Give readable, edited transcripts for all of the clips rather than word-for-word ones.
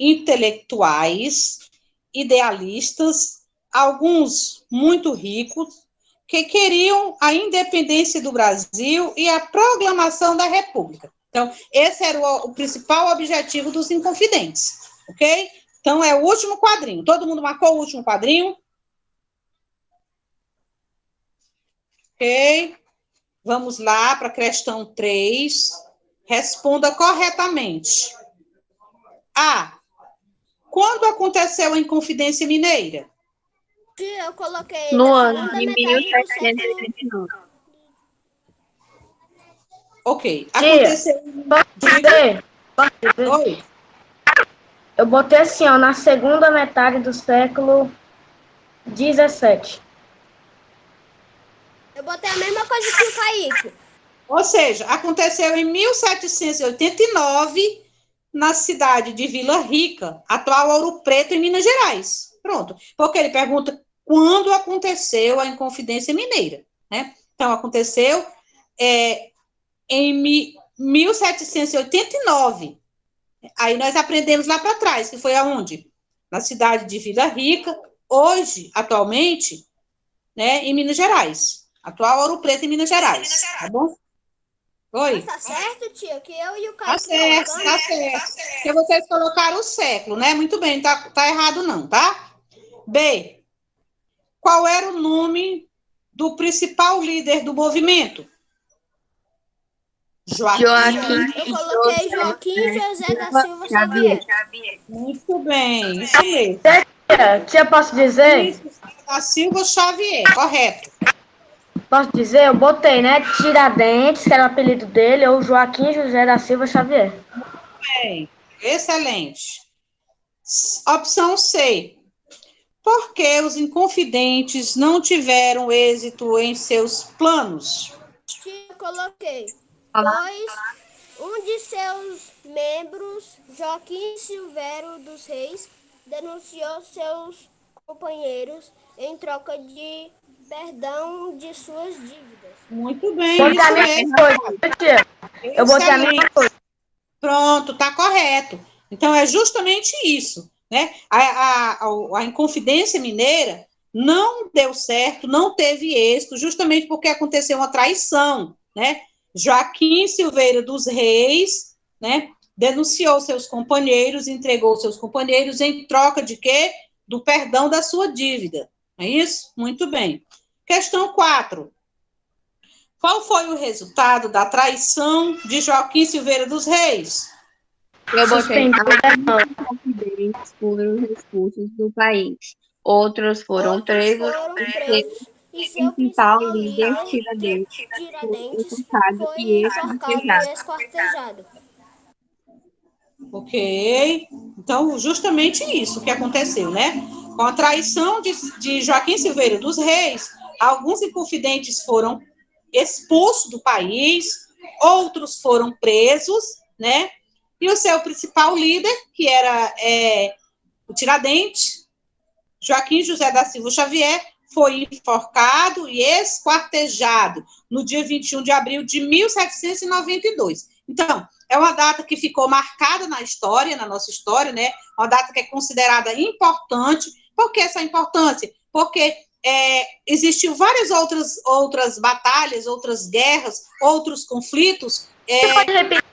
intelectuais, idealistas, alguns muito ricos, que queriam a independência do Brasil e a proclamação da República. Então, esse era o principal objetivo dos Inconfidentes, ok? Então, é o último quadrinho. Todo mundo marcou o último quadrinho? Ok. Vamos lá para a questão 3. Responda corretamente. A. Quando aconteceu a Inconfidência Mineira? Eu coloquei No na ano segunda de metade do século. 1789. Ok. Aconteceu... Pode dizer? Oi. Eu botei assim, ó, na segunda metade do século 17. Eu botei a mesma coisa que o Kaique. Ou seja, aconteceu em 1789, na cidade de Vila Rica, atual Ouro Preto, em Minas Gerais. Pronto. Porque ele pergunta quando aconteceu a Inconfidência Mineira, né? Então, aconteceu em 1789. Aí nós aprendemos lá para trás, que foi aonde? Na cidade de Vila Rica, hoje, atualmente, né, em Minas Gerais. Atual Ouro Preto, em Minas Gerais. Tá bom? Oi? Mas tá certo, tia, que eu e o Tá Kaique certo, colocamos. tá certo. Porque vocês colocaram o século, né? Muito bem, tá errado não, tá? B. Qual era o nome do principal líder do movimento? Joaquim. Eu coloquei Joaquim José da Silva Xavier. Muito bem, isso mesmo. Tia, posso dizer? Isso, da Silva Xavier, correto. Posso dizer? Eu botei, né? Tiradentes, que era o apelido dele, ou Joaquim José da Silva Xavier. Bem, excelente. Opção C. Por que os Inconfidentes não tiveram êxito em seus planos? Tia, eu coloquei. Pois um de seus membros, Joaquim Silvério dos Reis, denunciou seus companheiros em troca de perdão de suas dívidas. Muito bem, Botei a isso mesma mesmo. coisa, tia. Eu botei a mesma Excelente. coisa. Pronto, tá correto. Então, é justamente isso, né? A Inconfidência Mineira não deu certo, não teve êxito, justamente porque aconteceu uma traição, né? Joaquim Silveira dos Reis, né, denunciou seus companheiros, entregou seus companheiros em troca de quê? Do perdão da sua dívida. É isso? Muito bem. Questão 4. Qual foi o resultado da traição de Joaquim Silveira dos Reis? Eu botei Suspendeu. alguns inconfidentes foram expulsos do país. Outros foram presos E o seu principal principal líder, líder, Tiradentes, foi Tiradentes, enforcado foi e enforcado esquartejado. e esquartejado. Ok. Então, justamente isso que aconteceu, né? Com a traição de Joaquim Silveira dos Reis, alguns inconfidentes foram expulsos do país, outros foram presos, né? E o seu principal líder, que era o Tiradentes, Joaquim José da Silva Xavier, foi enforcado e esquartejado no dia 21 de abril de 1792. Então, é uma data que ficou marcada na história, na nossa história, né? Uma data que é considerada importante. Por que essa importância? Porque existiu várias outras batalhas, outras guerras, outros conflitos. Você pode repetir,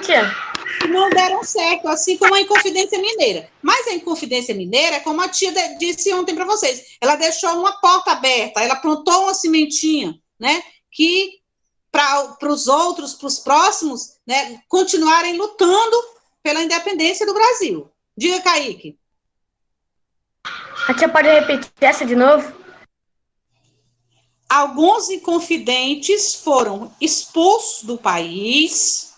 tia? Que não deram certo, assim como a Inconfidência Mineira. Mas a Inconfidência Mineira, como a tia disse ontem para vocês, ela deixou uma porta aberta, ela plantou uma sementinha, né? Que para os outros, para os próximos, né, continuarem lutando pela independência do Brasil. Diga, Kaique. A tia pode repetir essa de novo? Alguns inconfidentes foram expulsos do país,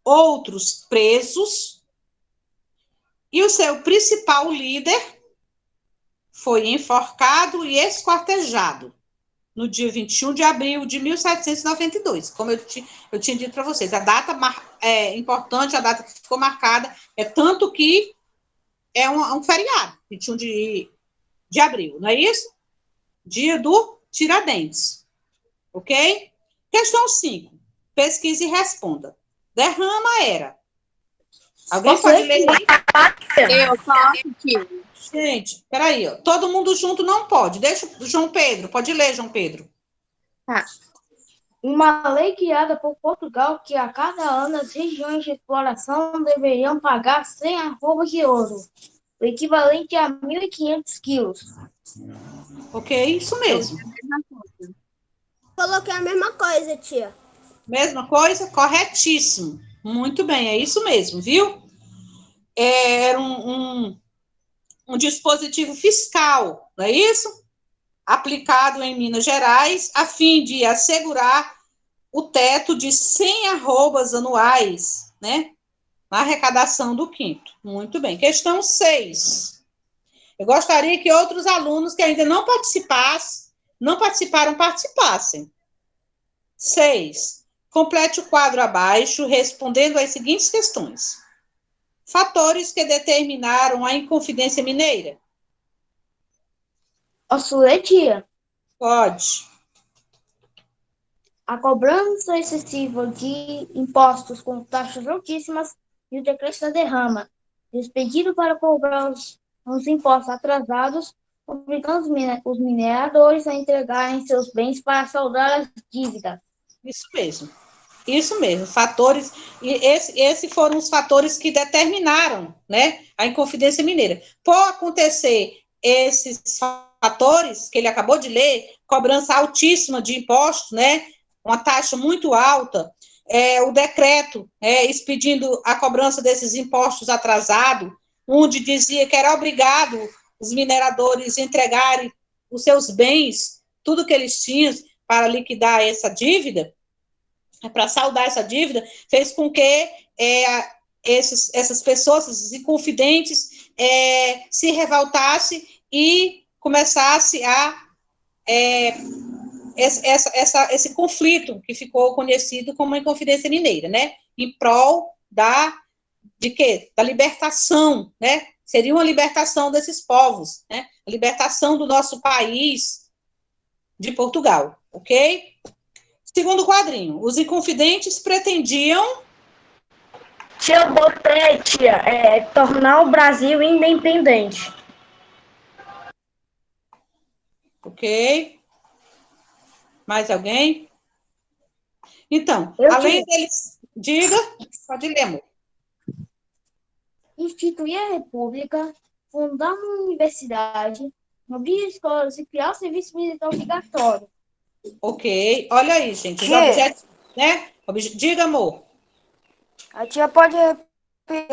outros presos, e o seu principal líder foi enforcado e esquartejado no dia 21 de abril de 1792, como eu tinha dito para vocês. A data importante, a data que ficou marcada, tanto que é um feriado, 21 de abril, não é isso? Dia do Tiradentes, ok? Questão 5. Pesquise e responda. Derrama era Alguém pode ler aí? Eu posso, tio. Gente, peraí, ó. Todo mundo junto não pode. Deixa o João Pedro. Pode ler, João Pedro. Tá. Uma lei criada por Portugal que a cada ano as regiões de exploração deveriam pagar 100 arrobas de ouro, o equivalente a 1.500 quilos. Ok, isso mesmo. Coloquei a mesma coisa, tia. Mesma coisa? Corretíssimo. Muito bem, é isso mesmo, viu? Era um dispositivo fiscal, não é isso? Aplicado em Minas Gerais, a fim de assegurar o teto de 100 arrobas anuais, né? Na arrecadação do quinto. Muito bem. Questão 6. Eu gostaria que outros alunos que ainda não participaram, participassem. 6. Complete o quadro abaixo, respondendo às seguintes questões. Fatores que determinaram a Inconfidência Mineira. Posso ler, tia? Pode. A cobrança excessiva de impostos com taxas altíssimas e o decreto da derrama, expedido para cobrar os impostos atrasados, obrigando os mineradores a entregarem seus bens para saldar as dívidas. Isso mesmo. Isso mesmo, fatores, e esses foram os fatores que determinaram, né, a Inconfidência Mineira. Por acontecer esses fatores que ele acabou de ler, cobrança altíssima de impostos, né, uma taxa muito alta, o decreto expedindo a cobrança desses impostos atrasados, onde dizia que era obrigado os mineradores entregarem os seus bens, tudo que eles tinham para liquidar essa dívida, para saldar essa dívida, fez com que essas pessoas, esses inconfidentes, se revoltassem e começasse esse conflito que ficou conhecido como a Inconfidência Mineira, né? Em prol da libertação, né? Seria uma libertação desses povos, né? A libertação do nosso país de Portugal, ok? Segundo quadrinho, os Inconfidentes pretendiam... Tia, eu botei, tia, tornar o Brasil independente. Ok. Mais alguém? Então, além deles... Diga, pode ler, amor. Instituir a república, fundar uma universidade, abrir escolas e criar o serviço militar obrigatório. Ok. Olha aí, gente. Os Tia. objetos, né? Diga, amor. A tia pode repetir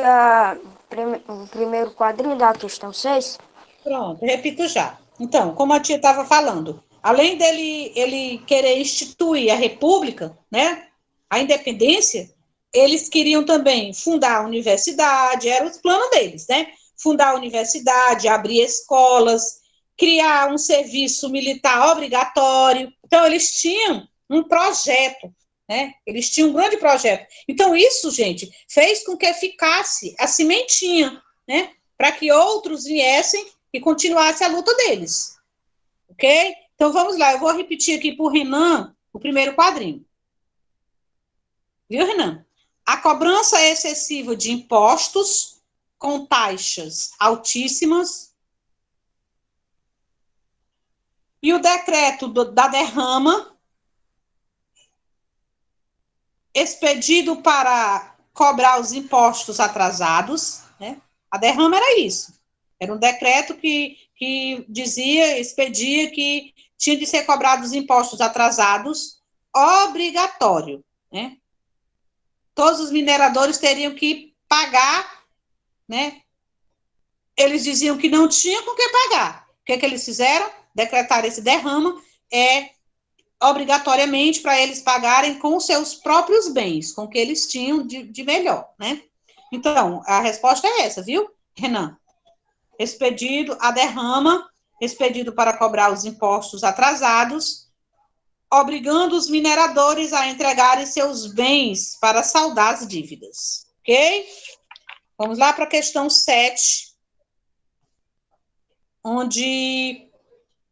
o primeiro quadrinho da questão 6? Pronto, repito já. Então, como a tia estava falando, além dele ele querer instituir a república, né? A independência, eles queriam também fundar a universidade, era os planos deles, né? Fundar a universidade, abrir escolas, criar um serviço militar obrigatório. Então, eles tinham um projeto, né? Eles tinham um grande projeto. Então, isso, gente, fez com que ficasse a sementinha, né? Para que outros viessem e continuassem a luta deles. Ok? Então, vamos lá. Eu vou repetir aqui para o Renan o primeiro quadrinho. Viu, Renan? A cobrança excessiva de impostos com taxas altíssimas e o decreto da derrama expedido para cobrar os impostos atrasados, né? A derrama era isso. Era um decreto que expedia que tinha de ser cobrados os impostos atrasados, obrigatório, né? Todos os mineradores teriam que pagar, né? Eles diziam que não tinham com que pagar. O que eles fizeram? Decretaram esse derrama, obrigatoriamente para eles pagarem com os seus próprios bens, com o que eles tinham de melhor, né? Então, a resposta é essa, viu, Renan? A derrama, expedido para cobrar os impostos atrasados, obrigando os mineradores a entregarem seus bens para saldar as dívidas, ok? Vamos lá para a questão 7, onde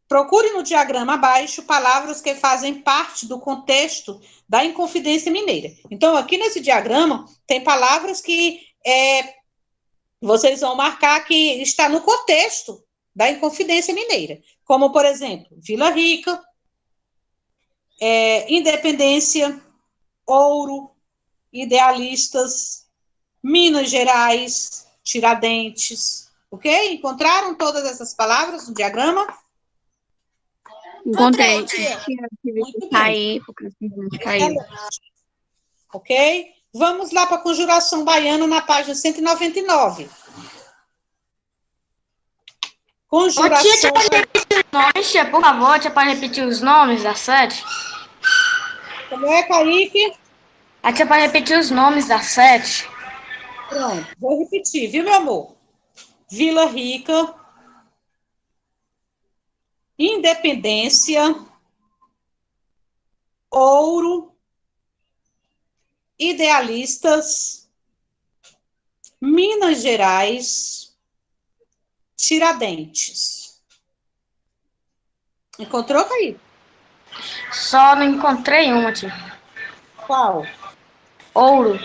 procure no diagrama abaixo palavras que fazem parte do contexto da Inconfidência Mineira. Então, aqui nesse diagrama, tem palavras que vocês vão marcar que está no contexto da Inconfidência Mineira, como, por exemplo, Vila Rica, Independência, Ouro, Idealistas, Minas Gerais, Tiradentes, ok? Encontraram todas essas palavras no diagrama? Encontrei. tia. Muito bem. Cair, porque caiu. Ok? Vamos lá para a conjuração baiana na página 199. Conjuração Nomes, tia, por favor, tia, pode repetir os nomes das 7? Como é, Kaique? A tia pode repetir os nomes das 7? Pronto, vou repetir, viu, meu amor? Vila Rica, Independência, Ouro, Idealistas, Minas Gerais, Tiradentes. Encontrou, Kaique? Só não encontrei uma, tia. Qual? Ouro.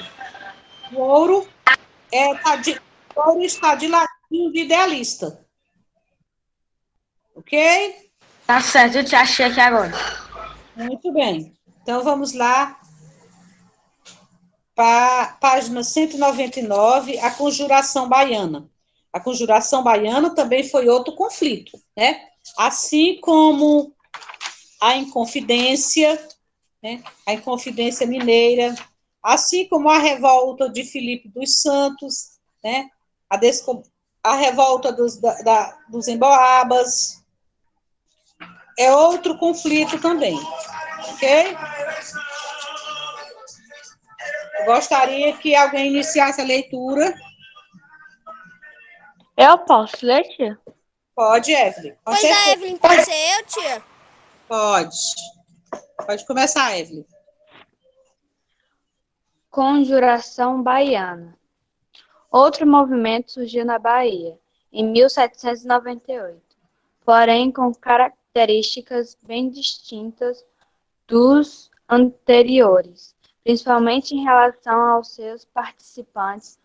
O Ouro, Ouro está de ladinho de Idealista. Ok? Tá certo, eu te achei aqui agora. Muito bem. Então, vamos lá para a página 199, a conjuração baiana. A conjuração baiana também foi outro conflito, né? Assim como a Inconfidência, né? A Inconfidência Mineira, assim como a revolta de Filipe dos Santos, né? A revolta dos Emboabas, é outro conflito também, ok? Eu gostaria que alguém iniciasse a leitura. Eu posso ler, tia? Pode, Evelyn. Com Pois a certeza. Evelyn pode ser eu, tia? Pode. Pode começar, Evelyn. Conjuração baiana. Outro movimento surgiu na Bahia, em 1798, porém com características bem distintas dos anteriores, principalmente em relação aos seus participantes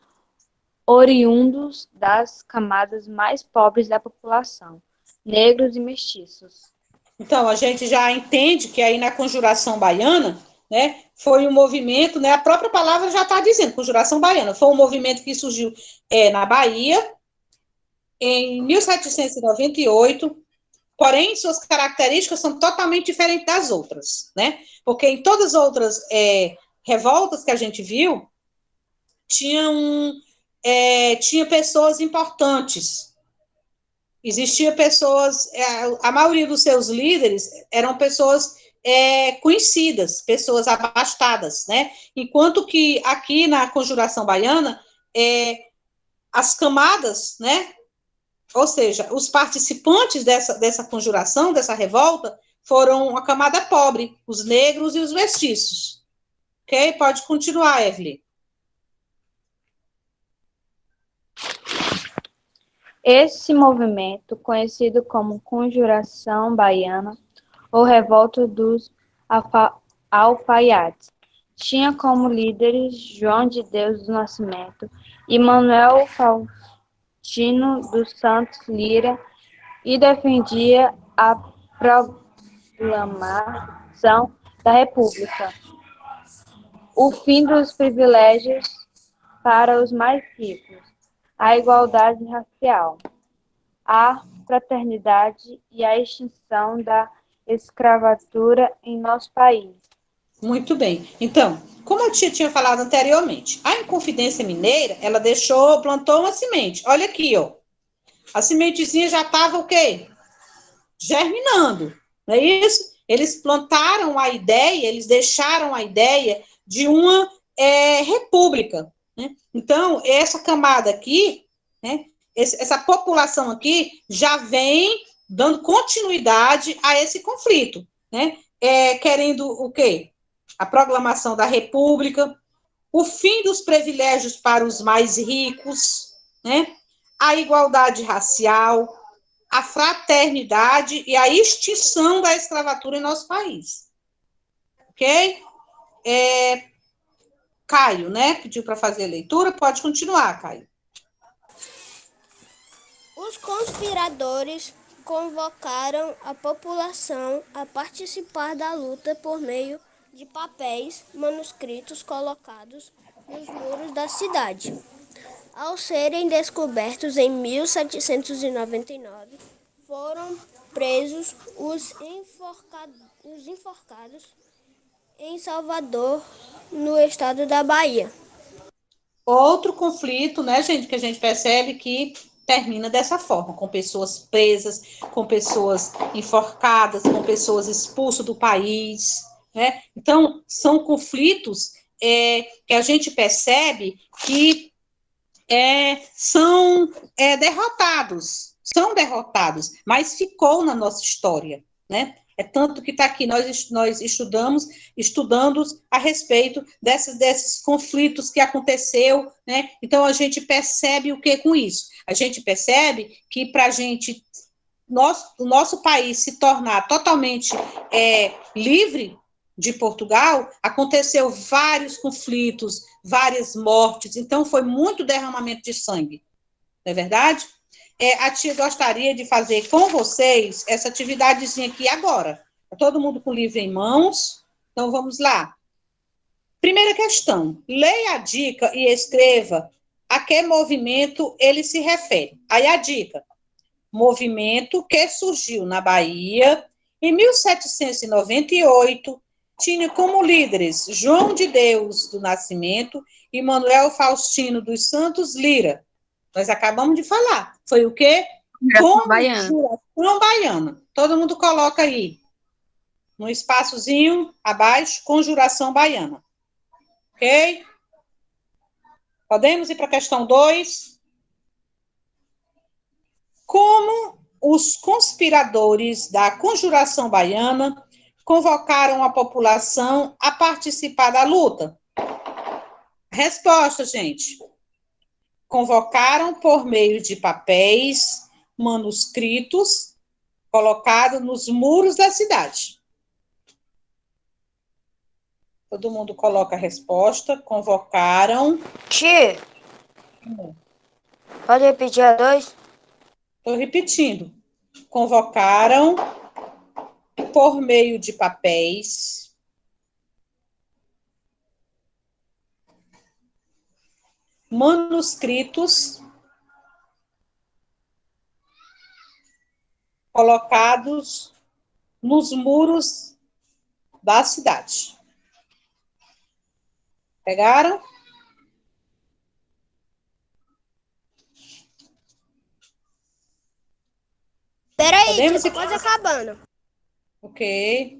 oriundos das camadas mais pobres da população, negros e mestiços. Então, a gente já entende que aí na conjuração baiana, né, foi um movimento, né, a própria palavra já está dizendo, conjuração baiana, foi um movimento que surgiu na Bahia, em 1798, porém, suas características são totalmente diferentes das outras, né, porque em todas as outras revoltas que a gente viu, tinha pessoas importantes, existia pessoas, a maioria dos seus líderes eram pessoas conhecidas, pessoas abastadas, né? Enquanto que aqui na Conjuração Baiana, as camadas, né? Ou seja, os participantes dessa conjuração, dessa revolta, foram a camada pobre, os negros e os mestiços. Ok? Pode continuar, Evelyn. Esse movimento, conhecido como Conjuração Baiana ou Revolta dos Alfaiates, tinha como líderes João de Deus do Nascimento e Manuel Faustino dos Santos Lira e defendia a proclamação da República, o fim dos privilégios para os mais ricos, a igualdade racial, a fraternidade e a extinção da escravatura em nosso país. Muito bem. Então, como eu tinha falado anteriormente, a Inconfidência Mineira, ela plantou uma semente. Olha aqui, ó. A sementezinha já estava o quê? Germinando, não é isso? Eles plantaram a ideia, eles deixaram a ideia de uma república, né? Então, essa camada aqui, né, essa população aqui já vem dando continuidade a esse conflito, né? Querendo o quê? A proclamação da república, o fim dos privilégios para os mais ricos, né? A igualdade racial, a fraternidade e a extinção da escravatura em nosso país. Ok? Caio, né? Pediu para fazer a leitura. Pode continuar, Caio. Os conspiradores convocaram a população a participar da luta por meio de papéis manuscritos colocados nos muros da cidade. Ao serem descobertos em 1799, foram presos os enforcados em Salvador, no estado da Bahia. Outro conflito, né, gente, que a gente percebe que termina dessa forma, com pessoas presas, com pessoas enforcadas, com pessoas expulsas do país, né? Então, são conflitos que a gente percebe que são derrotados, mas ficou na nossa história, né? É tanto que está aqui, nós estudando a respeito desses conflitos que aconteceu, né? Então, a gente percebe o que com isso? A gente percebe que para o nosso país se tornar totalmente livre de Portugal, aconteceu vários conflitos, várias mortes, então foi muito derramamento de sangue, não é verdade? A tia gostaria de fazer com vocês essa atividadezinha aqui agora. Todo mundo com o livro em mãos, então vamos lá. Primeira questão, leia a dica e escreva a que movimento ele se refere. Aí a dica, movimento que surgiu na Bahia em 1798, tinha como líderes João de Deus do Nascimento e Manuel Faustino dos Santos Lira. Nós acabamos de falar. Foi o quê? Conjuração Baiana. Todo mundo coloca aí, no espaçozinho abaixo, Conjuração Baiana. Ok? Podemos ir para a questão 2? Como os conspiradores da Conjuração Baiana convocaram a população a participar da luta? Resposta, gente. Convocaram por meio de papéis manuscritos colocados nos muros da cidade. Todo mundo coloca a resposta. Convocaram. Tia, pode repetir a 2? Estou repetindo. Convocaram por meio de papéis manuscritos colocados nos muros da cidade. Pegaram? Peraí, tia, tô quase acabando. Ok.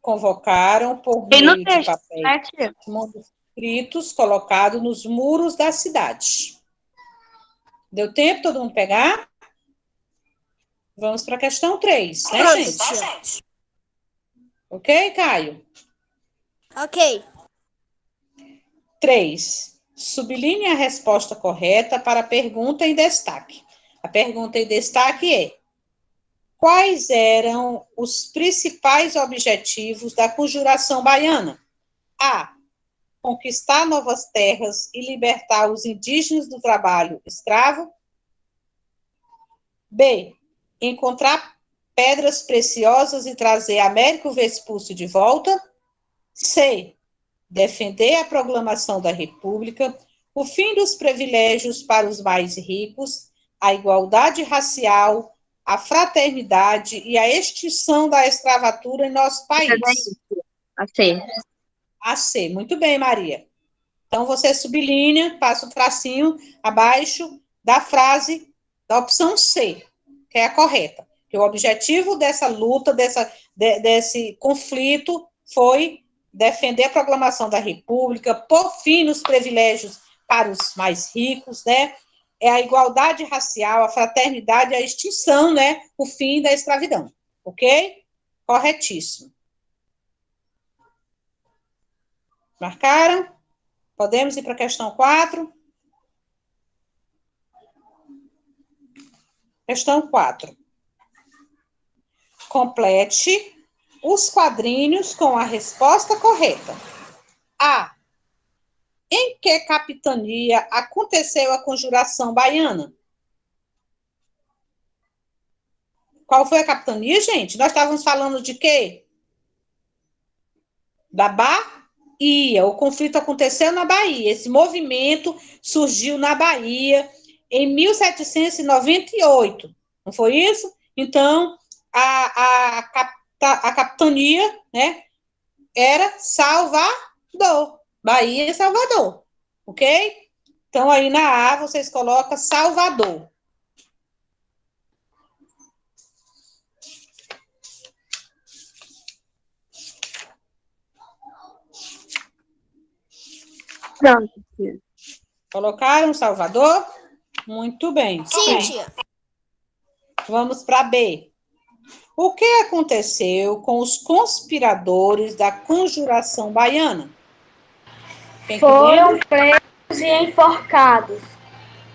Convocaram por meio de papéis manuscritos colocados nos muros da cidade. Deu tempo todo mundo pegar? Vamos para a questão 3, né, gente? Ok, Caio? Ok. 3. Sublinhe a resposta correta para a pergunta em destaque. A pergunta em destaque é: quais eram os principais objetivos da Conjuração Baiana? A. Conquistar novas terras e libertar os indígenas do trabalho escravo. B. Encontrar pedras preciosas e trazer Américo Vespúcio de volta. C. Defender a proclamação da República, o fim dos privilégios para os mais ricos, a igualdade racial, a fraternidade e a extinção da escravatura em nosso país. A C. A C. Muito bem, Maria. Então, você sublinha, passa o tracinho abaixo da frase da opção C, que é a correta. Que o objetivo dessa luta, desse conflito, foi defender a proclamação da República, pôr fim nos privilégios para os mais ricos, né? É a igualdade racial, a fraternidade, a extinção, né? O fim da escravidão. Ok? Corretíssimo. Marcaram? Podemos ir para a questão 4? Questão 4. Complete os quadrinhos com a resposta correta. A. Em que capitania aconteceu a Conjuração Baiana? Qual foi a capitania, gente? Nós estávamos falando de quê? Da Bahia. O conflito aconteceu na Bahia. Esse movimento surgiu na Bahia em 1798. Não foi isso? Então, a capitania, né, era Salvador. Bahia e Salvador. Ok? Então, aí na A, vocês colocam Salvador. Pronto, tia. Colocaram Salvador? Muito bem. Sim, tia. Vamos para B. O que aconteceu com os conspiradores da Conjuração Baiana? Quem que Foram lembra? presos e enforcados.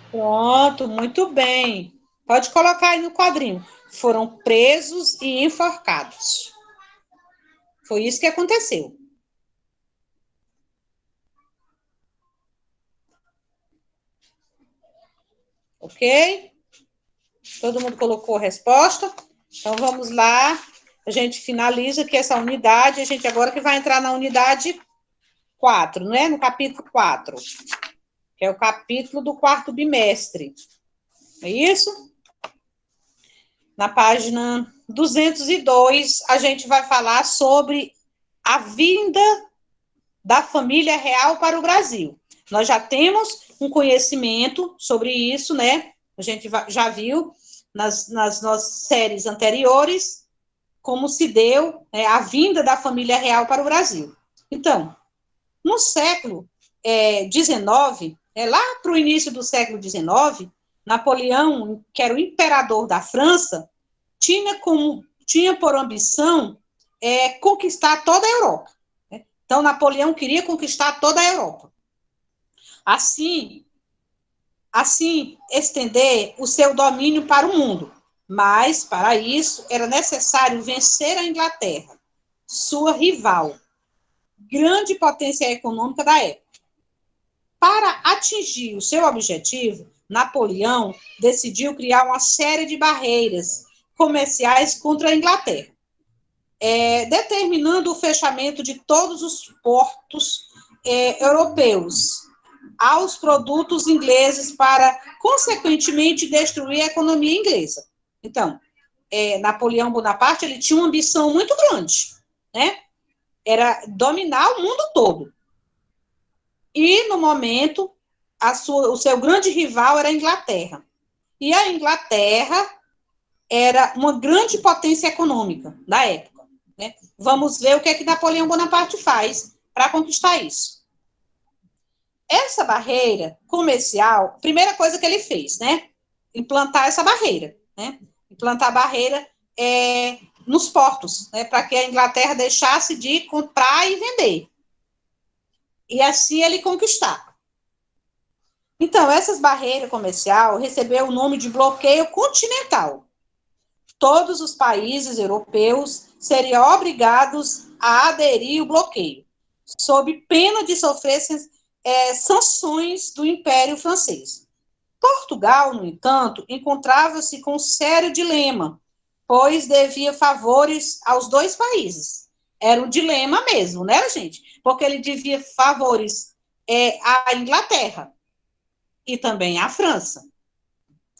Pronto, muito bem. Pode colocar aí no quadrinho. Foram presos e enforcados. Foi isso que aconteceu. Ok? Todo mundo colocou a resposta? Então, vamos lá. A gente finaliza aqui essa unidade. A gente agora que vai entrar na unidade 4, né? No capítulo 4, que é o capítulo do quarto bimestre. É isso? Na página 202, a gente vai falar sobre a vinda da família real para o Brasil. Nós já temos um conhecimento sobre isso, né? A gente já viu nas nossas séries anteriores como se deu, né, a vinda da família real para o Brasil. Então, no século XIX, lá para o início do século XIX, Napoleão, que era o imperador da França, tinha por ambição conquistar toda a Europa. Né? Então, Napoleão queria conquistar toda a Europa. Assim, estender o seu domínio para o mundo. Mas, para isso, era necessário vencer a Inglaterra, sua rival, grande potência econômica da época. Para atingir o seu objetivo, Napoleão decidiu criar uma série de barreiras comerciais contra a Inglaterra, determinando o fechamento de todos os portos europeus aos produtos ingleses para, consequentemente, destruir a economia inglesa. Então, Napoleão Bonaparte, ele tinha uma ambição muito grande, né? Era dominar o mundo todo. E, no momento, o seu grande rival era a Inglaterra. E a Inglaterra era uma grande potência econômica da época. Né? Vamos ver o que é que Napoleão Bonaparte faz para conquistar isso. Essa barreira comercial, primeira coisa que ele fez, né? Implantar essa barreira, né? Implantar a barreira nos portos, né? Para que a Inglaterra deixasse de comprar e vender. E assim ele conquistar. Então, essas barreiras comerciais receberam o nome de bloqueio continental. Todos os países europeus seriam obrigados a aderir ao bloqueio, sob pena de sofrer sanções do Império Francês. Portugal, no entanto, encontrava-se com um sério dilema, pois devia favores aos dois países. Era um dilema mesmo, né, gente? Porque ele devia favores à Inglaterra e também à França.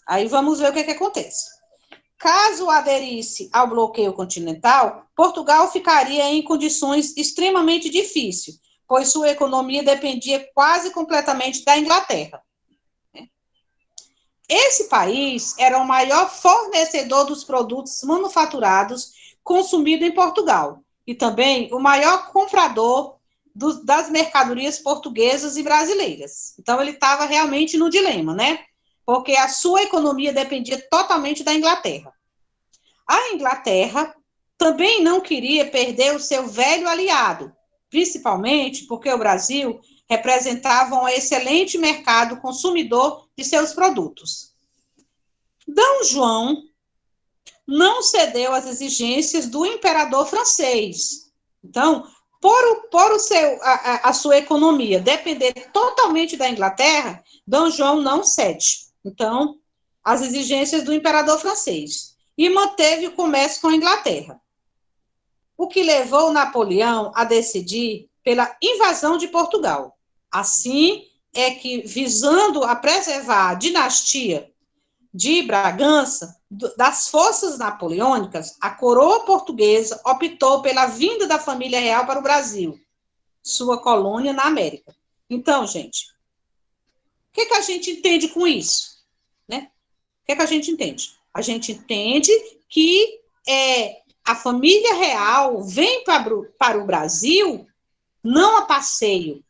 Aí vamos ver o que acontece. Caso aderisse ao bloqueio continental, Portugal ficaria em condições extremamente difíceis, pois sua economia dependia quase completamente da Inglaterra. Esse país era o maior fornecedor dos produtos manufaturados consumidos em Portugal e também o maior comprador das mercadorias portuguesas e brasileiras. Então, ele estava realmente no dilema, né? Porque a sua economia dependia totalmente da Inglaterra. A Inglaterra também não queria perder o seu velho aliado, principalmente porque o Brasil representava um excelente mercado consumidor de seus produtos. D. João não cedeu às exigências do imperador francês. Então, a sua economia depender totalmente da Inglaterra, Dom João não cede. Então, as exigências do imperador francês. E manteve o comércio com a Inglaterra. O que levou Napoleão a decidir pela invasão de Portugal. Assim é que, visando a preservar a dinastia de Bragança, das forças napoleônicas, a coroa portuguesa optou pela vinda da família real para o Brasil, sua colônia na América. Então, gente, o que a gente entende com isso? Né? O que a gente entende? A gente entende que a família real vem para o Brasil não a passeio,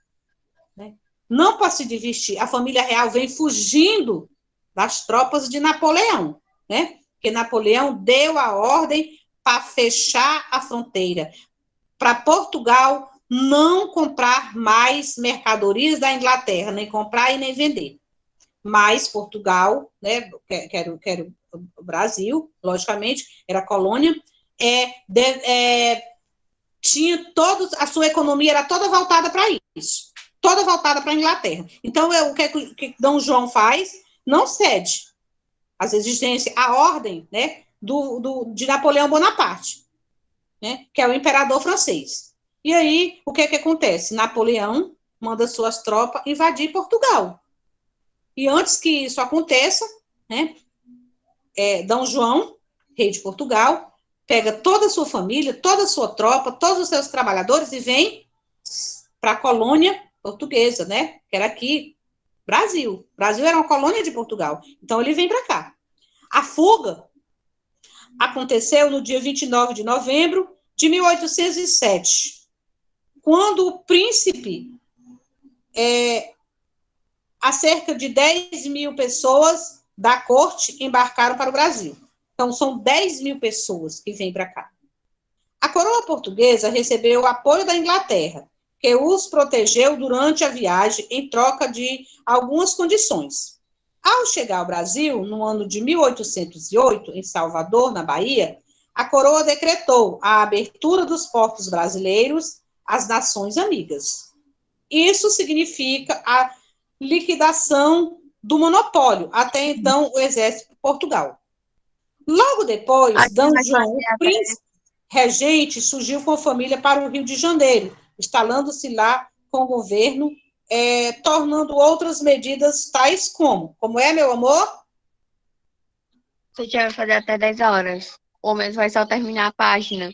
né? Não para se divertir. A família real vem fugindo das tropas de Napoleão, né? Porque Napoleão deu a ordem para fechar a fronteira, para Portugal não comprar mais mercadorias da Inglaterra, nem comprar e nem vender. Mas Portugal, né, quero o Brasil, logicamente, era colônia, tinha a sua economia era toda voltada para isso, toda voltada para a Inglaterra. Então, o que Dom João faz? Não cede às exigências, à ordem, né, de Napoleão Bonaparte, né, que é o imperador francês. E aí, o que acontece? Napoleão manda suas tropas invadir Portugal. E antes que isso aconteça, né, Dom João, rei de Portugal, pega toda a sua família, toda a sua tropa, todos os seus trabalhadores e vem para a colônia portuguesa, né, que era aqui, Brasil. Brasil era uma colônia de Portugal. Então, ele vem para cá. A fuga aconteceu no dia 29 de novembro de 1807, quando o príncipe, a cerca de 10 mil pessoas da corte embarcaram para o Brasil. Então, são 10 mil pessoas que vêm para cá. A coroa portuguesa recebeu o apoio da Inglaterra, que os protegeu durante a viagem em troca de algumas condições. Ao chegar ao Brasil, no ano de 1808, em Salvador, na Bahia, a coroa decretou a abertura dos portos brasileiros às nações amigas. Isso significa a liquidação do monopólio, até então o exército de Portugal. Logo depois, Dom João, o príncipe regente, surgiu com a família para o Rio de Janeiro, instalando-se lá com o governo, tornando outras medidas tais como é, meu amor? Você já vai fazer até 10 horas. Ou mesmo vai só terminar a página.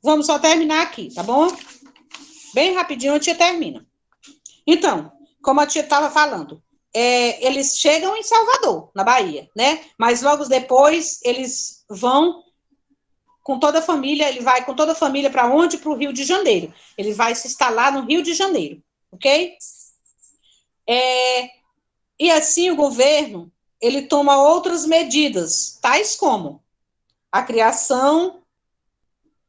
Vamos só terminar aqui, tá bom? Bem rapidinho a tia termina. Então, como a tia estava falando, eles chegam em Salvador, na Bahia, né? Mas logo depois eles vão com toda a família, ele vai com toda a família para onde? Para o Rio de Janeiro. Ele vai se instalar no Rio de Janeiro, ok? E assim o governo, ele toma outras medidas, tais como a criação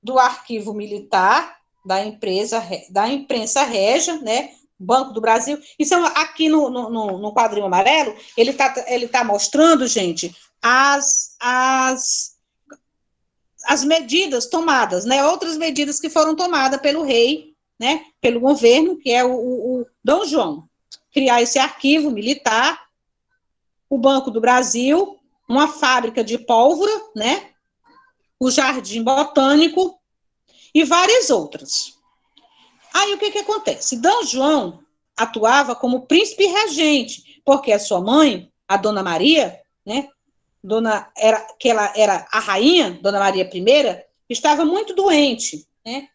do arquivo militar da imprensa régia, né? Banco do Brasil. Isso aqui no quadrinho amarelo, ele tá mostrando, gente, as medidas tomadas, né? Outras medidas que foram tomadas pelo rei, né? Pelo governo, que é o Dom João. Criar esse arquivo militar, o Banco do Brasil, uma fábrica de pólvora, né? O Jardim Botânico e várias outras. Aí o que acontece? Dom João atuava como príncipe regente, porque a sua mãe, a Dona Maria, né? Ela era a rainha, Dona Maria I, estava muito doente, né?